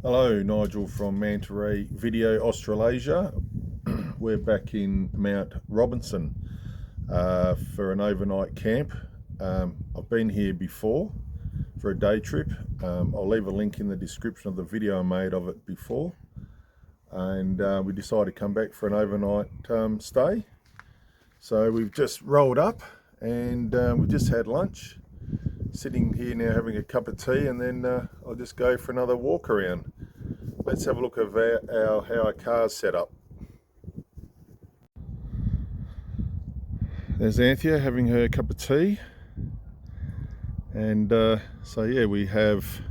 Hello, Nigel from Manta Ray Video Australasia. We're back in Mount Robinson for an overnight camp. I've been here before for a day trip. I'll leave a link in the description of the video I made of it before. And we decided to come back for an overnight stay. So we've just rolled up and we just had lunch. Sitting here now having a cup of tea, and then I'll just go for another walk around. Let's have a look at how our car's set up. There's Anthea having her cup of tea, and so yeah, we have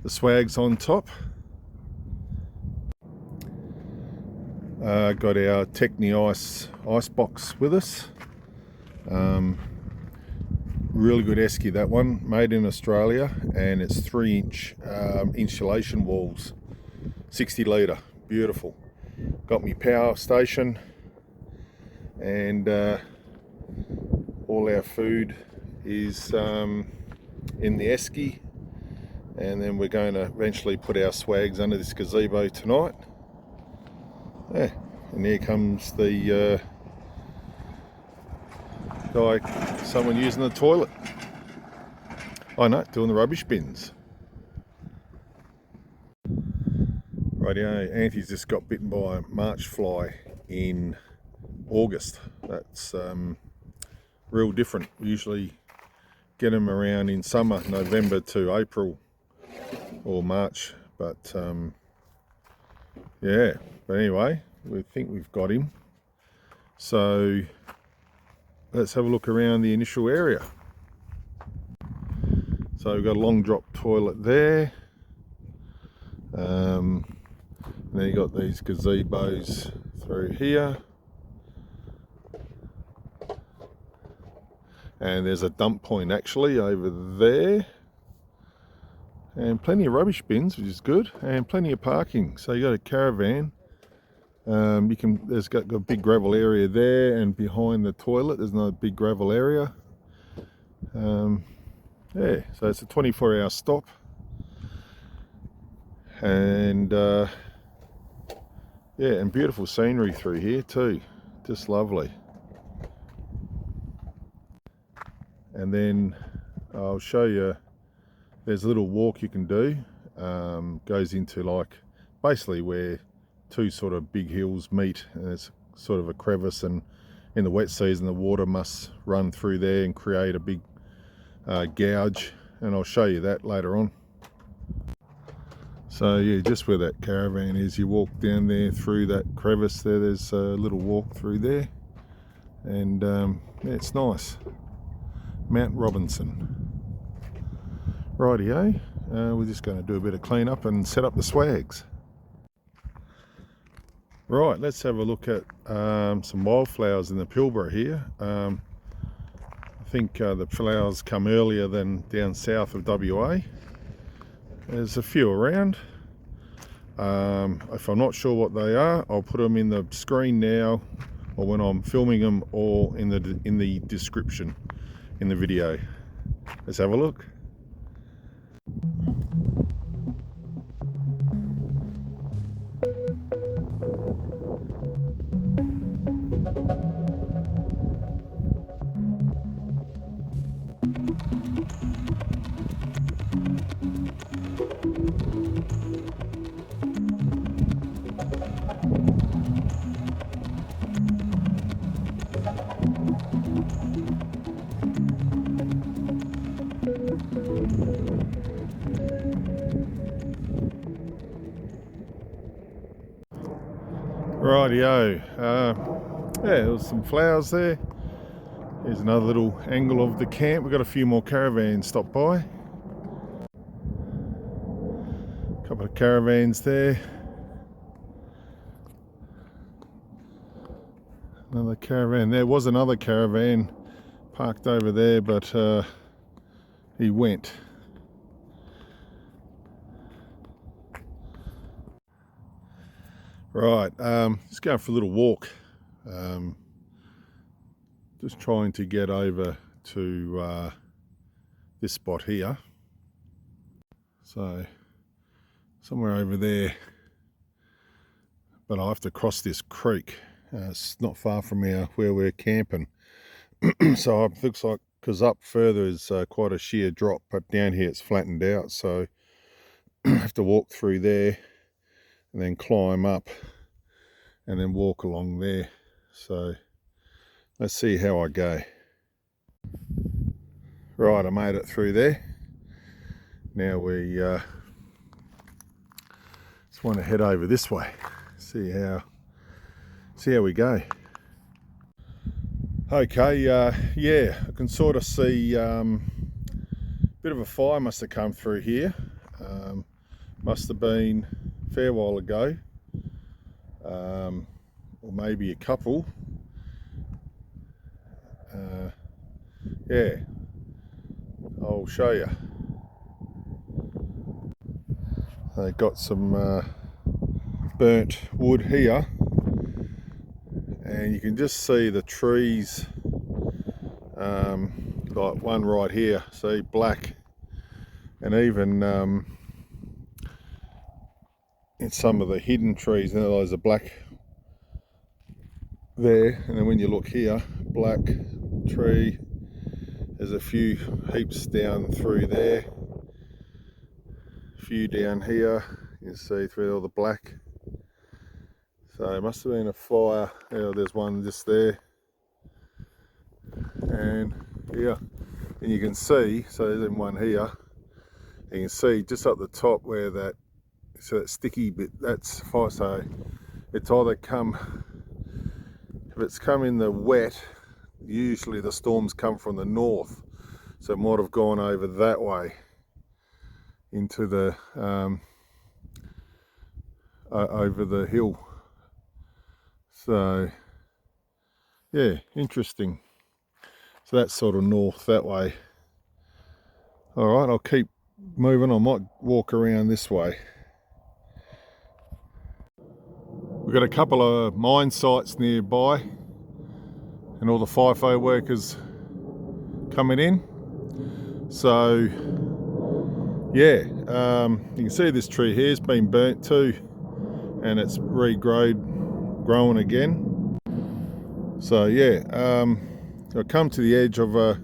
the swags on top. Got our Techni ice box with us. Really good esky, that one, made in Australia, and it's 3-inch insulation walls, 60 litre, beautiful. Got me power station, and all our food is in the esky, and then we're going to eventually put our swags under this gazebo tonight. Yeah, and here comes the someone using the toilet. I know, doing the rubbish bins. Rightio, Auntie's just got bitten by a march fly in August. That's real different. We usually get them around in summer, November to April or March, but yeah, but anyway, we think we've got him. So let's have a look around the initial area. So we've got a long drop toilet there. And then you've got these gazebos through here. And there's a dump point actually over there. And plenty of rubbish bins, which is good. And plenty of parking. So you got a caravan. There's got a big gravel area there, and behind the toilet there's another big gravel area. Yeah, so it's a 24-hour stop, and yeah, and beautiful scenery through here too, just lovely. And then I'll show you, there's a little walk you can do, goes into like basically where two sort of big hills meet, and it's sort of a crevice, and in the wet season the water must run through there and create a big gouge, and I'll show you that later on. So yeah, just where that caravan is, you walk down there through that crevice there, there's a little walk through there, and yeah, it's nice. Mount Robinson. Rightio, we're just going to do a bit of clean up and set up the swags. Right, let's have a look at some wildflowers in the Pilbara here. I think the flowers come earlier than down south of WA. There's a few around. If I'm not sure what they are, I'll put them in the screen now, or when I'm filming them, or in the description in the video. Let's have a look. Rightio, yeah, there was some flowers there. Here's another little angle of the camp. We've got a few more caravans stop by. A couple of caravans there. Another caravan. There was another caravan parked over there, but he went. Right, just going for a little walk. Just trying to get over to this spot here. So somewhere over there, but I have to cross this creek. It's not far from where we're camping. So it looks like, because up further is quite a sheer drop, but down here it's flattened out, so I have to walk through there and then climb up and then walk along there. So let's see how I go. Right, I made it through there. Now we just want to head over this way, see how we go. Okay, yeah, I can sort of see a bit of a fire must have come through here. Must have been a fair while ago, or maybe a couple. Yeah, I'll show you. They got some burnt wood here, and you can just see the trees, like one right here, see, black, and even in some of the hidden trees, you know, those are black there, and then when you look here, black tree. There's a few heaps down through there, a few down here, you can see through all the black. So it must have been a fire. Yeah, there's one just there, and yeah, and you can see, so there's one here, you can see just up the top where that, so that sticky bit, that's fire. So it's either come, if it's come in the wet, usually the storms come from the north, so it might have gone over that way into the over the hill. So yeah, interesting. So that's sort of north that way. All right, I'll keep moving. I might walk around this way. We've got a couple of mine sites nearby, and all the FIFO workers coming in. So yeah, you can see this tree here has been burnt too, and it's growing again. So yeah, I've come to the edge of a,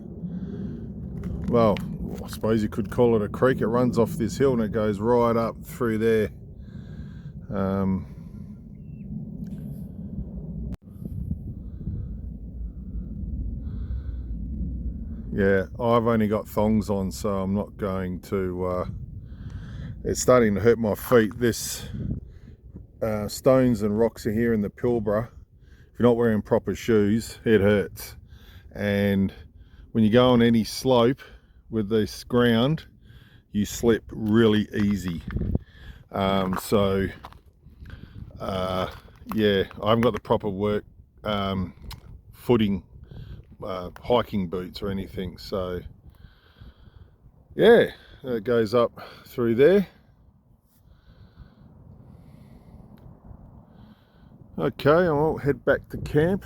well, I suppose you could call it a creek. It runs off this hill and it goes right up through there. Yeah, I've only got thongs on, so I'm not going to, it's starting to hurt my feet. This stones and rocks are here in the Pilbara. If you're not wearing proper shoes, it hurts. And when you go on any slope with this ground, you slip really easy. So yeah, I haven't got the proper footing, hiking boots or anything. So yeah, it goes up through there. Okay, I'll head back to camp.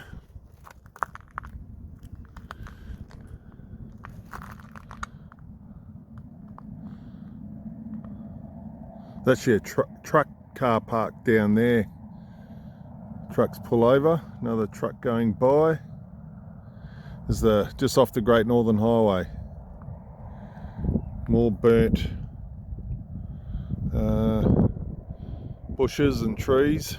There's actually a truck car parked down there. Trucks pull over, another truck going by. There's just off the Great Northern Highway. More burnt bushes and trees.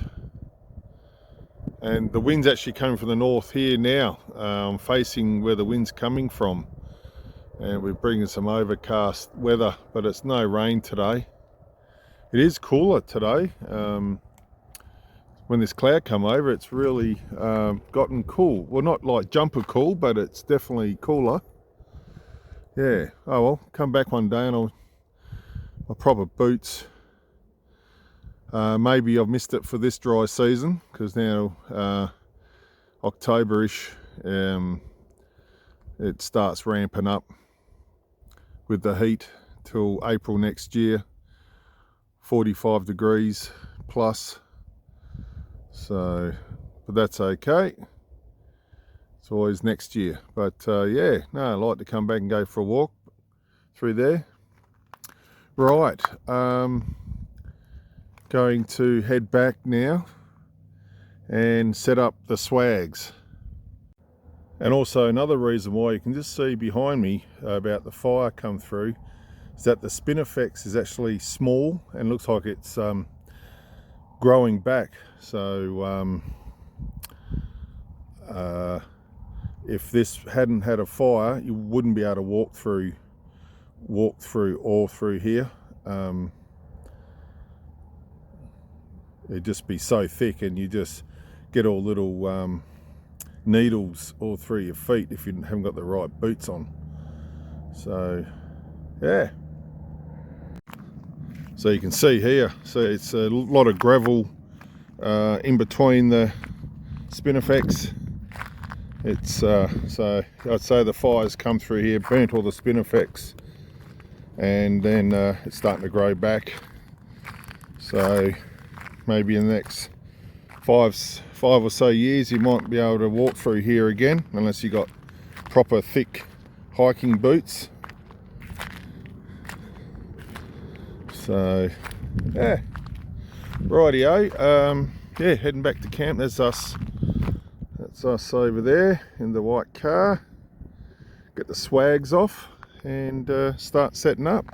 And the wind's actually coming from the north here now, facing where the wind's coming from. And we're bringing some overcast weather, but it's no rain today. It is cooler today. When this cloud come over, it's really gotten cool. Well, not like jumper cool, but it's definitely cooler. Yeah, oh well, come back one day and I'll proper boots. Maybe I've missed it for this dry season, because now October-ish, it starts ramping up with the heat till April next year, 45 degrees plus. So, but that's okay. It's always next year. But yeah, no, I like to come back and go for a walk through there. Right. Going to head back now and set up the swags. And also another reason why you can just see behind me about the fire come through is that the spinifex is actually small and looks like it's growing back. So if this hadn't had a fire, you wouldn't be able to walk through all through here. It'd just be so thick, and you just get all little needles all through your feet if you haven't got the right boots on. So yeah, so you can see here, so it's a lot of gravel in between the spinifex. It's so I'd say the fire's come through here, burnt all the spinifex, and then it's starting to grow back. So maybe in the next five or so years you might be able to walk through here again, unless you got proper thick hiking boots. So yeah, rightio. Yeah, heading back to camp. That's us over there in the white car. Get the swags off and start setting up.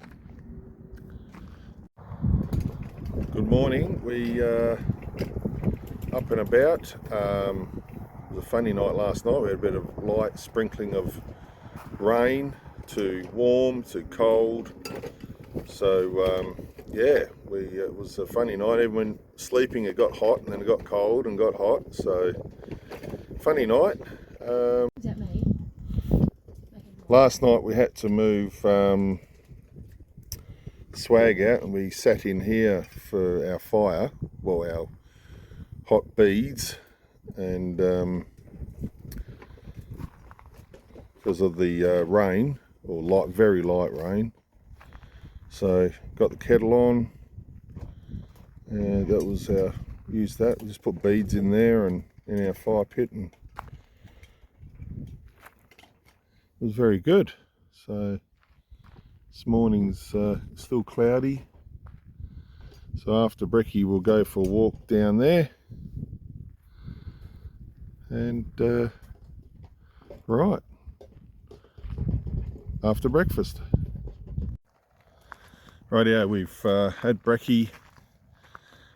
Good morning. We up and about. It was a funny night last night. We had a bit of light sprinkling of rain to warm to cold. So yeah, it was a funny night. Even when sleeping it got hot, and then it got cold and got hot. So funny night. Is that me? Last night we had to move swag out, and we sat in here for our fire, well, our hot beads, and because of the rain, or very light rain. So got the kettle on, and that was used that. We just put beads in there and in our fire pit, and it was very good. So this morning's still cloudy. So after brekkie we'll go for a walk down there, and right after breakfast. Rightio, we've had brekkie,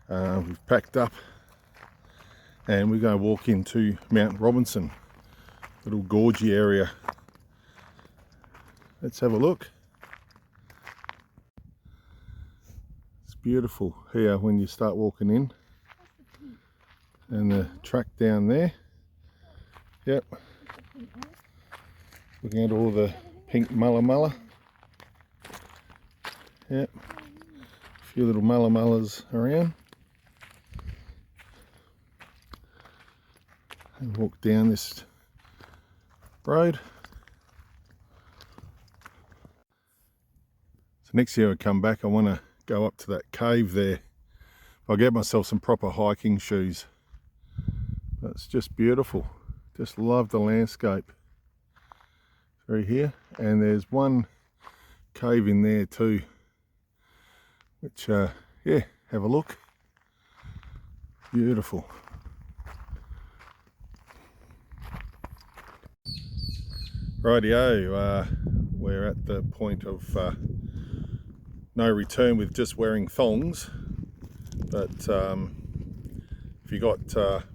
we've packed up, and we're going to walk into Mount Robinson, little Gorge area. Let's have a look. It's beautiful here when you start walking in, and the track down there. Yep, looking at all the pink mulla. Yep, a few little mullas around. And walk down this road. So next year I come back, I want to go up to that cave there. I'll get myself some proper hiking shoes. It's just beautiful. Just love the landscape through here. And there's one cave in there too, which yeah, have a look. Beautiful. Rightio, we're at the point of no return with just wearing thongs, but if you got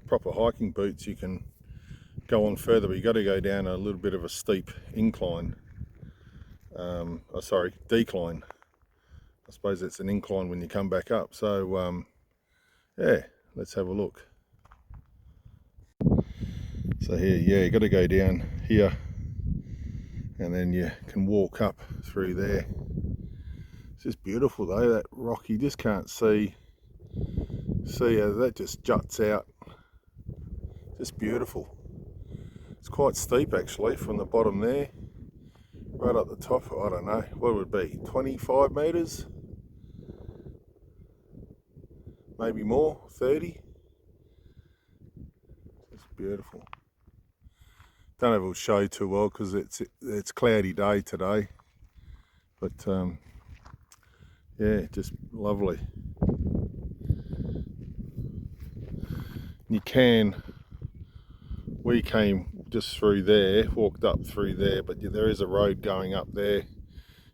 proper hiking boots you can go on further, but you got to go down a little bit of a steep incline. Decline. I suppose it's an incline when you come back up. So yeah, let's have a look. So here, yeah, you got to go down here, and then you can walk up through there. It's just beautiful though, that rock, you just can't see how that just juts out. Just beautiful. It's quite steep actually from the bottom there right up the top. I don't know, what would it be, 25 metres, maybe more, 30. It's beautiful. Don't know if it'll show too well because it's cloudy day today, but yeah, just lovely. You can, we came just through there, walked up through there, but there is a road going up there.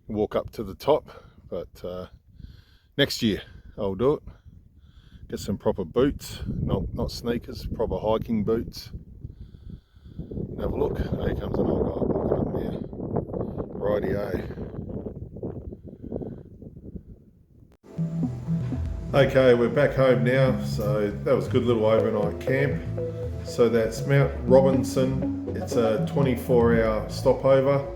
Walk up to the top, but next year I'll do it. Get some proper boots, not sneakers, proper hiking boots. Have a look. Here comes an old guy walking up there. Rightio. Okay, we're back home now. So that was a good little overnight camp. So that's Mount Robinson. It's a 24-hour stopover.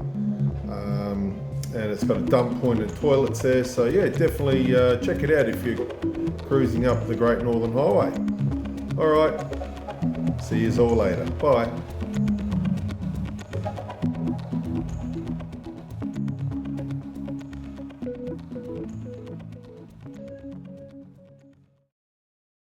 And it's got a dump point and toilets there. So yeah, definitely check it out if you're cruising up the Great Northern Highway. All right, see you all later. Bye.